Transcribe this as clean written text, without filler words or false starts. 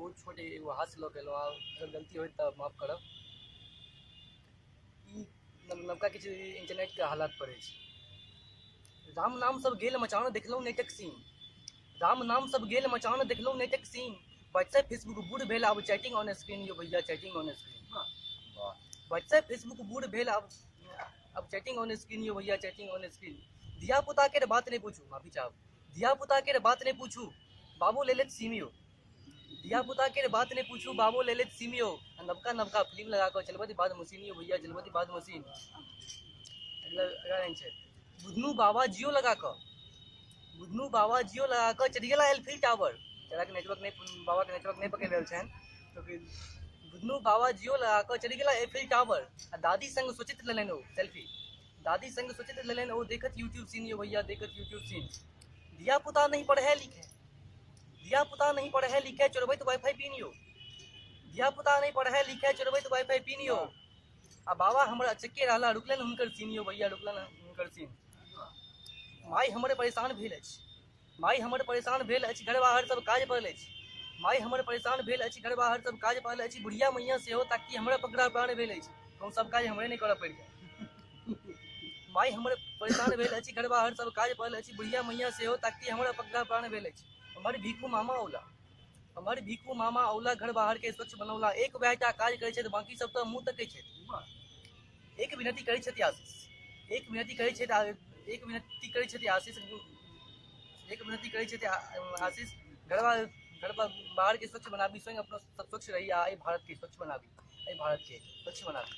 बहुत छोटे एगो हाथ से लऽ गेलहुँ, अगर गलती होय तऽ माफ करब। ई नवका किछु इंटरनेटके हालात पर अछि। राम नाम सब गेल मचान देखलहुँ नेटक सीन, राम नाम सब गेल मचान देखलहुँ नेटक सीन। व्हाट्सएप फेसबुक बूढ़ भेल आब चैटिंग ऑन स्क्रीन, यो भैया chatting on screen. WhatsApp Facebook बूढ़ भेल अब चैटिंग ऑन स्क्रीन, यो भैया चैटिंग ऑन स्क्रीन। धिया पुता के बात नहीं पूछू, माफी चाहब, धिया पुता के बात नहीं पूछू बाबू ले लेत सीमियो, धिया पुता के बात नहीं पूछू बाबू ले लेत सीमियो। नवका नवका फिल्म लगा कर चलबती बाद मशीन, यो भैया चलबती बाद मशीन। बुधनू बाबा जियो लगा कर, बुधनू बाबा जियो लगा कर चढ़ गेला एलफिल टावर। तेरा के नेटवर्क नहीं, बाबा के नेटवर्क नहीं पकड़ रहल छन, तो फिर बुधनू बाबा जियो लगा कर चढ़ गेला एलफिल टावर। आ दादी संग सोचित लेलन ओ सेल्फी, दादी संग सोचित लेलन ओ देखत यूट्यूब सीन, यो भैया देखत यूट्यूब सीन। धिया पुता नहीं पढ़े लिखे, धिया पुता नहीं पढ़े लिखे चोरबैत वाईफाई पिनियो, धिया पुता नहीं पढ़े लिखे चोरबैत वाईफाई पिनियो। आ बाबा हमर अचक्के रहला रुकलन हुनकर सीन, यो भैया रुकलन हुनकर सीन। माई हमर परेशान भेल अछि, माई हमर परेशान भेल अछि घर बाहर सब काज पड़ल अछि, माई हमर परेशान भेल अछि घर बाहर सब काज पड़ल अछि। बुढ़िया मैया सेहो ताकि हमरा पकड़ा प्राण भेल अछि, कहूँ सब काज हमरे नहीं करऽ पड़ि जाए। माई हमर परेशान भेल अछि घर बाहर सब काज पड़ल अछि, बुढ़िया मैया सेहो ताकि हमरा पकड़ा प्राण भेल अछि। हमर भीखू मामा औला, हमर भीखू मामा औला घर बाहर के स्वच्छ बनौला। एक बेटा काज करै छै बाकी सब तऽ मुँह तकै छै। एक विनती करै छथि आशीष, एक विनती करै छथि, एक विनती करै छथि आशीष, एक विनती करै छथि आशीष। घर बाहर के स्वच्छ बनाबी, स्वयं अपना स्वच्छ रही, आ भारत के स्वच्छ बनाबी, भारत के स्वच्छ बनाबी।